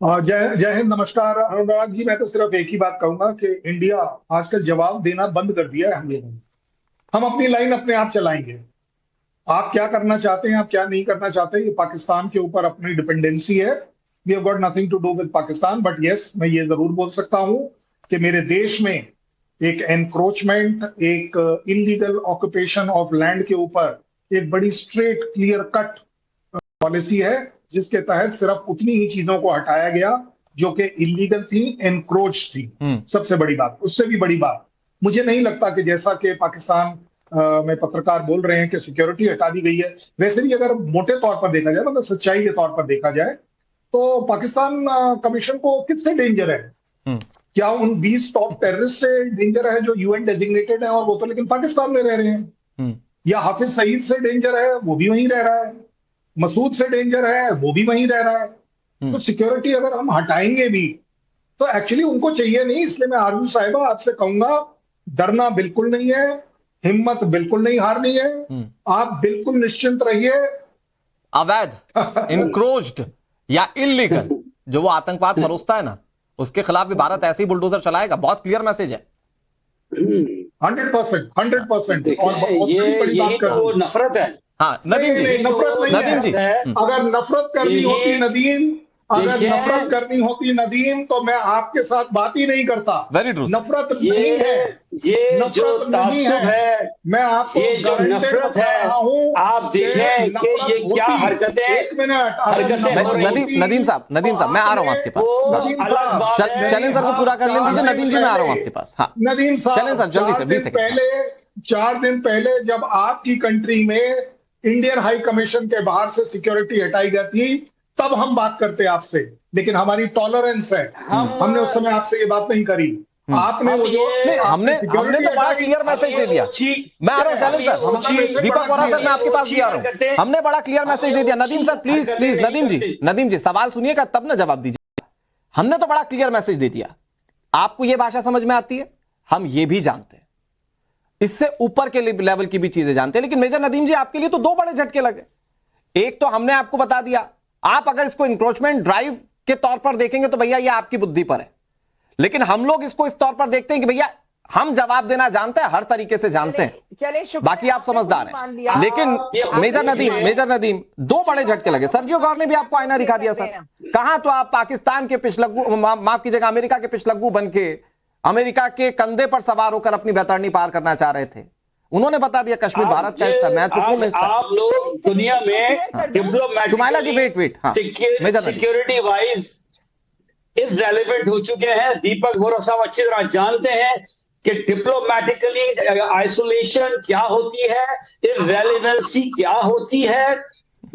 जय जय हिंद, नमस्कार अनुराग जी। मैं तो सिर्फ एक ही बात कहूंगा कि इंडिया आजकल जवाब देना बंद कर दिया है हम लोगों ने। हम अपनी लाइन अपने आप चलाएंगे। आप क्या करना चाहते हैं, आप क्या नहीं करना चाहते, ये पाकिस्तान के ऊपर अपनी डिपेंडेंसी है। We have got nothing to do with Pakistan, but yes, मैं ये जरूर बोल सकता हूं कि मेरे देश में एक एनक्रोचमेंट, एक इलीगल ऑक्यूपेशन ऑफ लैंड के ऊपर एक बड़ी स्ट्रेट क्लियर कट पॉलिसी है, जिसके तहत सिर्फ उतनी ही चीजों को हटाया गया जो कि इलीगल थी, एनक्रोच थी। सबसे बड़ी बात, उससे भी बड़ी बात, मुझे नहीं लगता कि जैसा कि पाकिस्तान में पत्रकार बोल रहे हैं कि सिक्योरिटी हटा दी गई है, वैसे भी अगर मोटे तौर पर देखा जाए, मतलब सच्चाई के तौर पर देखा जाए, तो पाकिस्तान कमीशन को किससे डेंजर है? क्या उन 20 टॉप टेररिस्ट से डेंजर है जो यूएन डेजिग्नेटेड है, और वो तो लेकिन पाकिस्तान में रह रहे हैं? या हाफिज सईद से डेंजर है, वो भी वहीं रह रहा है? मसूद से डेंजर है, वो भी वहीं रह रहा है। तो सिक्योरिटी अगर हम हटाएंगे भी, तो एक्चुअली उनको चाहिए नहीं। इसलिए मैं आरजू साहिबा आपसे कहूंगा, डरना बिल्कुल नहीं है, हिम्मत बिल्कुल नहीं हारनी है। आप बिल्कुल निश्चिंत रहिए। अवैध, इनक्रोच्ड या इलीगल जो वो आतंकवाद परोसता है ना, उसके खिलाफ भी भारत ऐसे ही बुलडोजर चलाएगा। बहुत क्लियर मैसेज है। 100%, 100%। और ये बड़ी बात कर, तो नफरत है। हाँ नदीम जी, नफरत नहीं नदीम जी, है। अगर नफरत करनी होती नदीम, अगर देखिए, नफरत करनी होती नदीम, तो मैं आपके साथ बात ही नहीं करता। Very true. नफरत नहीं है, ये जो तासुब है, मैं आपको ये जो नफरत है, आप देखें कि ये क्या हरकतें, एक मिनट, नदीम साहब, मैं आ रहा हूं आपके पास। चलें सर को पूरा कर लें दीजिए। नदीम जी, मैं आ रहा हूं आपके पास। हाँ नदीम साहब, चलें सर, जल्दी से 20 सेकंड। पहले 4 दिन पहले जब आपकी कंट्री में इंडियन हाई कमीशन के बाहर से सिक्योरिटी हटाई गई थी, तब हम बात करते आपसे, लेकिन हमारी टॉलरेंस है। हमने उस समय आपसे ये बात नहीं करी। आपने वो जो हमने तो बड़ा क्लियर मैसेज दे दिया। मैं आ रहा हूं शैलेंद्र सर, दीपक वोरा सर, मैं आपके पास भी आ रहा हूं। हमने बड़ा क्लियर मैसेज दे दिया। Nadeem sir please please, Nadeem ji सवाल सुनिएगा तब ना जवाब दीजिए। हमने तो बड़ा क्लियर मैसेज दे दिया। आपको यह भाषा समझ में आती है, हम ये भी जानते हैं, इससे ऊपर के लेवल की भी चीजें जानते हैं। लेकिन मेजर नदीम जी, आपके लिए तो दो बड़े झटके लगे। एक तो हमने आपको बता दिया, आप अगर इसको इंक्रोचमेंट ड्राइव के तौर पर देखेंगे तो भैया ये आपकी बुद्धि पर है, लेकिन हम लोग इसको इस तौर पर देखते हैं कि भैया हम जवाब देना जानते हैं, हर तरीके से जानते हैं, बाकी आप समझदार हैं। लेकिन मेजर नदीम दो बड़े झटके लगे। सर्जियो गौर ने भी आपको आईना दिखा दिया सर। कहां तो आप पाकिस्तान के पिछलग्गू, माफ कीजिएगा, अमेरिका के पिछलग्गू बन के अमेरिका के कंधे पर सवार होकर अपनी बैतरणी पार करना चाह रहे थे। उन्होंने बता दिया कश्मीर भारत का हिस्सा, महत्वपूर्ण हिस्सा। आप लोग दुनिया में डिप्लोमेटिक, शुमाइला जी वेट, हाँ सिक्योरिटी वाइज इररिलेवेंट हो चुके हैं। दीपक वोरा साहब अच्छी तरह जानते हैं कि डिप्लोमेटिकली आइसोलेशन क्या होती है, इररिलेवेंसी क्या होती है।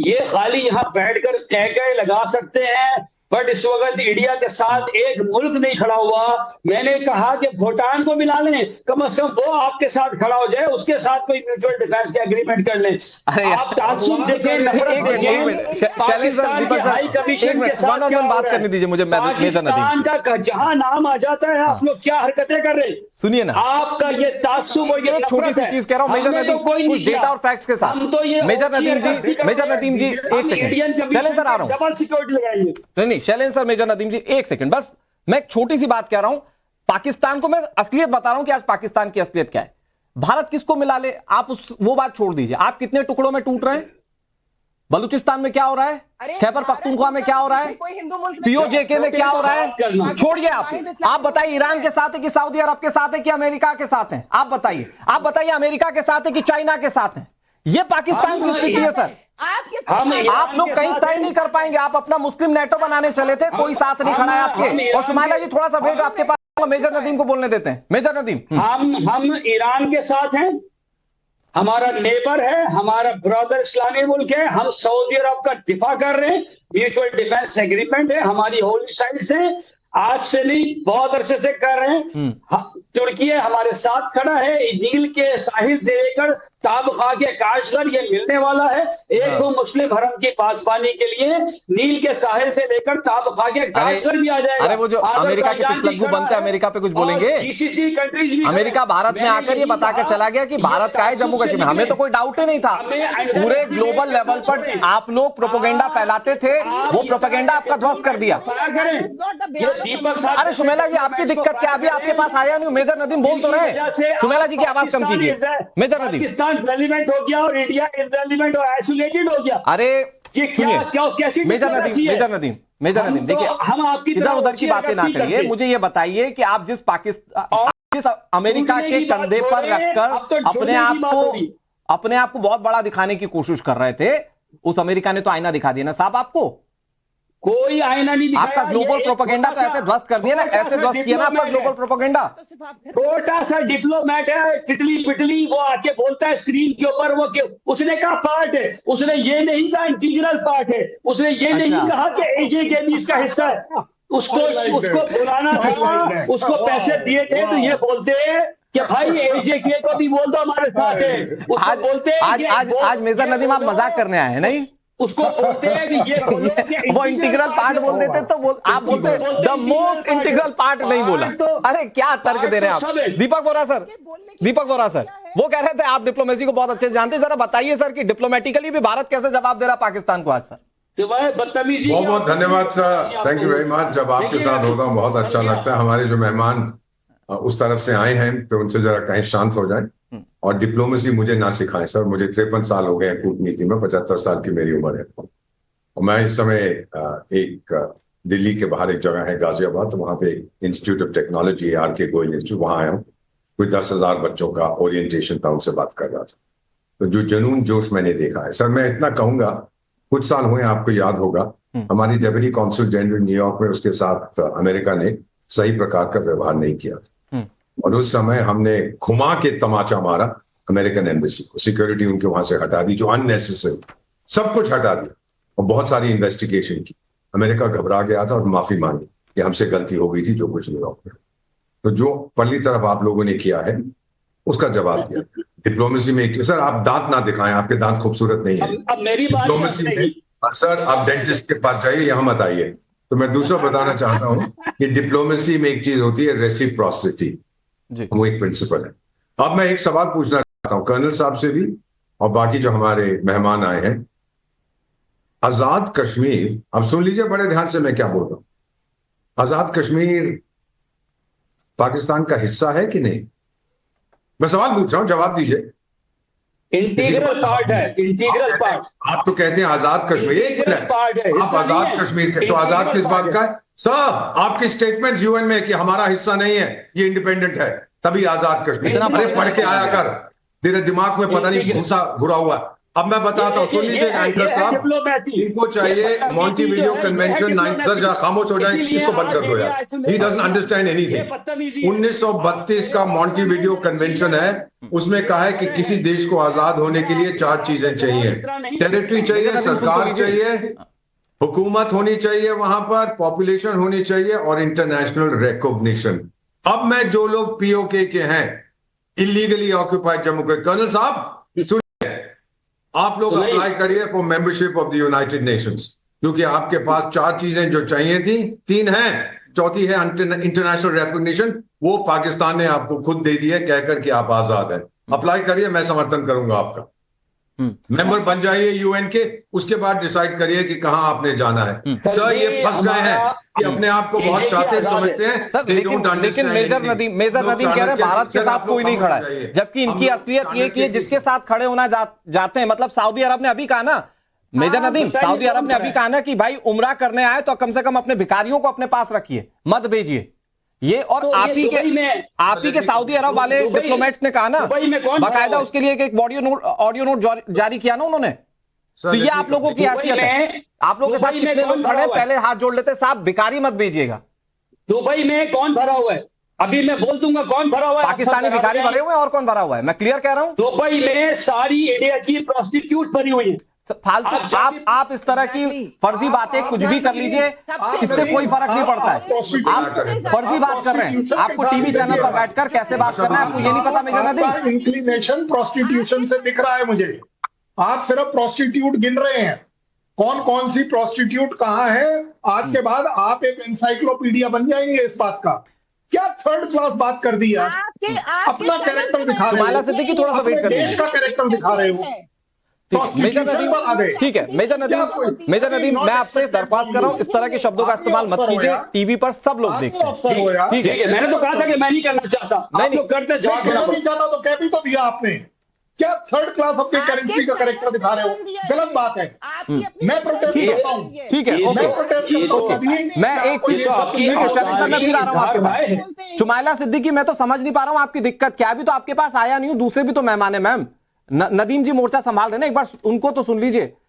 ये खाली यहां बैठकर कह लगा सकते हैं, बट इस वक्त इंडिया के साथ एक मुल्क नहीं खड़ा हुआ। मैंने कहा कि भूटान को मिला लें, कम से कम वो आपके साथ खड़ा हो जाए, उसके साथ कोई म्यूचुअल डिफेंस के एग्रीमेंट कर लें। आप तासुब देखें, नफरत देखें। पाकिस्तान के हाई कमीशन के साथ बात करने दीजिए मुझे। पाकिस्तान का जहां नाम आ जाता है, आप लोग क्या हरकतें कर रहे हैं? सुनिए ना, आपका ये तासुब और ये छोटी सी चीज कह रहा हूं मेजर नदीम, कुछ डेटा और फैक्ट्स के साथ। मेजर नदीम जी एक सेकंड, चलें सर आ रहा हूं। डबल सिक्योरिटी लगाएंगे। नहीं शैलेंद्र सर, मेजर नदीम जी एक सेकंड बस, मैं एक छोटी सी बात कह रहा हूं। पाकिस्तान को मैं असलियत बता रहा हूं कि आज पाकिस्तान की असलियत क्या है। भारत किसको मिला ले, आप वो बात छोड़ दीजिए। आप कितने टुकड़ों में टूट रहे हैं? बलूचिस्तान में क्या हो रहा है, खैबर पख्तूनख्वा में क्या हो रहा है, पीओजेके में क्या हो रहा है, छोड़िए आप बताइए ईरान के साथ है कि सऊदी अरब के साथ है कि अमेरिका के साथ है? आप बताइए अमेरिका के साथ है कि चाइना के साथ है? ये पाकिस्तान की स्थिति है सर। आप लोग कहीं तय नहीं कर पाएंगे। आप अपना मुस्लिम नेटो बनाने चले थे, कोई साथ नहीं खड़ा है आपके। और शुमाइला जी थोड़ा सा वेट, आपके पास मेजर नदीम को बोलने देते हैं। मेजर नदीम, हम ईरान के साथ हैं, हमारा नेबर है, हमारा ब्रदर इस्लामी मुल्क है। हम सऊदी अरब का दिफा कर रहे हैं, म्यूचुअल डिफेंस एग्रीमेंट है, हमारी होली साइड से आज से नहीं बहुत अरसे से कर रहे हैं। तुर्की हमारे साथ खड़ा है। नील के साहिल से लेकर ताबखा के काशगर ये मिलने वाला है। एक तो मुस्लिम हरम की पासबानी के लिए नील के साहिल से लेकर ताबखा के काशगर भी आ जाएगा। अरे वो जो अमेरिका के पिछलग्गू बनते हैं, अमेरिका पे कुछ बोलेंगे? जीसीसी कंट्रीज भी, अमेरिका भारत में आकर ये बता कर चला गया कि भारत का है जम्मू कश्मीर। हमें तो कोई डाउट ही नहीं था। पूरे ग्लोबल लेवल पर आप लोग प्रोपेगेंडा फैलाते थे, वो प्रोपेगेंडा आपका ध्वस्त कर दिया। अरे सुमेला जी, आपकी दिक्कत क्या? अभी आपके पास आया नहीं, मेजर नदीम बोल तो रहे। सुमेला जी की आवाज कम कीजिए। मेजर नदीम, पाकिस्तान रेलिवेंट हो गया और इंडिया इररेलेवेंट और आइसोलेटेड हो गया। अरे ये क्या कैसी मेजर नदीम देखिए, हम आपकी इधर उधर की बातें ना करिए। मुझे ये बताइए कि आप जिस अमेरिका के कंधे पर रखकर अपने आप को बहुत बड़ा दिखाने की कोशिश कर रहे थे, उस अमेरिका ने तो आईना दिखा दिया ना साहब आपको। कोई आईना नहीं दिखाया। आपका ग्लोबल प्रोपेगेंडा तो ऐसे ध्वस्त कर दिया ना, ऐसे ध्वस्त किया ना आपका ग्लोबल प्रोपेगेंडा। छोटा सा डिप्लोमेट है, तितली पिटली, वो आके बोलता है स्क्रीन के ऊपर वो उसने कहा पार्ट है, उसने ये नहीं कहा इंटीग्रल पार्ट है, उसने ये नहीं कहा कि एजे के भी इसका हिस्सा है। उसको बुलाना था, उसको पैसे दिए थे, तो ये बोलते हैं कि भाई एजेके को भी बोल दो हमारे साथ है। उसको बोलते हैं आज मेजर नदीम आप मजाक करने आए हैं नहीं? उसको बोलते हैं कि ये वो इंटीग्रल पार्ट बोल देते तो आप बोलते द मोस्ट इंटीग्रल पार्ट नहीं बोला। अरे क्या तर्क दे रहे हैं आप? दीपक बोरा सर वो कह रहे थे आप डिप्लोमेसी को बहुत अच्छे से जानते हैं। जरा बताइए सर कि डिप्लोमेटिकली भी भारत कैसे जवाब दे रहा पाकिस्तान को आज सर? बदतमीजी। बहुत बहुत धन्यवाद sir, thank you very much. जब आपके साथ होता हूँ बहुत अच्छा लगता है। हमारे जो मेहमान उस तरफ से आए हैं तो उनसे जरा कहीं शांत हो जाए और डिप्लोमेसी मुझे ना सिखाएं सर। मुझे 53 साल हो गए हैं कूटनीति में, 75 साल की मेरी उम्र है और मैं इस समय एक दिल्ली के बाहर एक जगह है गाजियाबाद, तो वहां पे इंस्टीट्यूट ऑफ टेक्नोलॉजी आर.के. गोयल इंस्टीट्यूट, वहां आया हूँ। कोई 10,000 बच्चों का ओरिएंटेशन था, उनसे बात कर रहा था। तो जो जुनून जोश मैंने देखा है सर, मैं इतना कहूंगा, कुछ साल हुए आपको याद होगा हमारी डेप्यूटी कॉन्सुल जनरल न्यूयॉर्क में, उसके साथ अमेरिका ने सही प्रकार का व्यवहार नहीं किया और उस समय हमने घुमा के तमाचा मारा अमेरिकन एम्बेसी को। सिक्योरिटी उनके वहां से हटा दी, जो अननेसेसरी, सब कुछ हटा दिया और बहुत सारी इन्वेस्टिगेशन की। अमेरिका घबरा गया था और माफी मांगी कि हमसे गलती हो गई थी, जो कुछ न्यूयॉर्क में। तो जो पल्ली तरफ आप लोगों ने किया है उसका जवाब दिया। डिप्लोमेसी में सर आप दांत ना दिखाएं, आपके दांत खूबसूरत नहीं है। अब मेरी बात डिप्लोमेसी में सर आप डेंटिस्ट के पास जाइए, यहां मत आइए। तो मैं दूसरा बताना चाहता हूं कि डिप्लोमेसी में एक चीज होती है रेसिप्रोसिटी, वो एक प्रिंसिपल है। अब मैं एक सवाल पूछना चाहता हूं कर्नल साहब से भी और बाकी जो हमारे मेहमान आए हैं। आजाद कश्मीर, अब सुन लीजिए बड़े ध्यान से मैं क्या बोल रहा हूं। आजाद कश्मीर पाकिस्तान का हिस्सा है कि नहीं? मैं सवाल पूछ रहा हूं, जवाब दीजिए। इंटीग्रल पार्ट है, इंटीग्रल पार्ट। आप तो कहते हैं आजाद कश्मीर, एक मिनट, आप आजाद कश्मीर के तो आजाद किस बात का है सर? आपकी स्टेटमेंट यूएन में कि हमारा हिस्सा नहीं है, ये इंडिपेंडेंट है, तभी आजाद कश्मीर। अरे पढ़ के आया कर, तेरे दिमाग में पता नहीं घुसा घुरा हुआ। अब मैं बताता हूं, सुन लीजिए एंकर साहब, इनको चाहिए मॉन्टेविडियो कन्वेंशन 9। सर जरा खामोश हो जाए, इसको बंद कर दो यार, ही डजंट अंडरस्टैंड एनीथिंग। 1932 का मॉन्टेविडियो कन्वेंशन है, उसमें कहा है कि किसी देश को आजाद होने के लिए 4 चीजें चाहिए। टेरिटरी चाहिए, सरकार चाहिए, हुकूमत होनी चाहिए वहां पर, पॉपुलेशन होनी चाहिए और इंटरनेशनल रिकॉग्निशन। अब मैं जो लोग पीओके के हैं, इलीगली ऑक्यूपाइड जम्मू के, कर्नल साहब सुनिए, आप लोग अप्लाई करिए for membership of the United Nations, क्योंकि आपके पास 4 चीजें जो चाहिए थी, 3 हैं, चौथी है इंटरनेशनल रिकॉग्निशन, वो पाकिस्तान ने आपको खुद दे दी है कहकर कि आप आजाद हैं। अप्लाई करिए, मैं समर्थन करूंगा आपका। मेंबर बन जाइए यूएन के, उसके बाद डिसाइड करिए कि कहां आपने जाना है। सर ये फंस गए हैं कि अपने आप को बहुत शातिर समझते हैं सर, लेकिन मेजर नदीम कह रहे हैं भारत के साथ कोई नहीं खड़ा है, जबकि इनकी असलियत ये कि जिसके साथ खड़े होना जाते हैं, मतलब सऊदी अरब ने अभी कहा ना, मेजर नदीम, सऊदी अरब ने अभी कहा ना कि भाई उम्रा करने आए तो कम से कम अपने भिखारियों को अपने पास रखिए, मत भेजिए ये। और तो आप ही के सऊदी अरब वाले डिप्लोमेट ने कहा ना, बाकायदा उसके लिए एक ऑडियो नोट जारी किया ना उन्होंने। तो ये आप लोगों की हैसियत है। आप लोगों के साथ कितने लोग खड़े, पहले हाथ जोड़ लेते, साहब भिखारी मत भेजिएगा। दुबई में कौन भरा हुआ है? अभी मैं बोल दूंगा कौन भरा हुआ है। पाकिस्तानी भिखारी भरे हुए हैं और कौन भरा हुआ है, मैं क्लियर कह रहा हूं। दुबई में सारी इंडिया की प्रोस्टिट्यूट भरी हुई है। फालतू आप इस तरह की फर्जी बातें कुछ भी कर लीजिए, इससे कोई फर्क नहीं पड़ता है। आप फर्जी बात कर रहे हैं, आपको टीवी चैनल पर बैठकर कैसे बात करना है आपको ये नहीं पता मेजर नदीम? इंक्लिनेशन प्रोस्टिट्यूशन से दिख रहा है मुझे। आप सिर्फ प्रोस्टिट्यूट गिन रहे हैं, कौन कौन सी प्रोस्टिट्यूट कहां है। आज के बाद आप एक इंसाइक्लोपीडिया बन जाएंगे इस बात का। क्या थर्ड क्लास बात कर दी आप? अपना कैरेक्टर दिखा रहे हो, सुमाइला सिद्दीकी थोड़ा सा वेट कर देश का कैरेक्टर दिखा रहे हो। मेजर नदीम, ठीक है मेजर नदीम, मैं आपसे दरख्वास्त कर रहा हूं इस तरह के शब्दों का इस्तेमाल मत कीजिए, टीवी पर सब लोग देखते हैं। ठीक है, मैंने तो कहा था कि मैं नहीं करना चाहता, आप लोग करते, जवाब देना नहीं चाहता तो कह भी तो दिया आपने। क्या थर्ड क्लास अपने करेंसी का कैरेक्टर दिखा रहे हो? गलत बात है। मैं प्रोटेस्ट करता हूं। ठीक है, मैं प्रोटेस्ट करता हूं। मैं एक चीज, ठीक है शफीक साहब, मैं फिर आ रहा हूं आपके पास। शुमाइला सिद्दीकी, मैं तो समझ नहीं पा रहा हूं आपकी दिक्कत क्या है। अभी तो आपके पास आया नहीं हूं, दूसरे भी तो मेहमान है मैम। नदीम जी मोर्चा संभाल रहे हैं ना, एक बार उनको तो सुन लीजिए।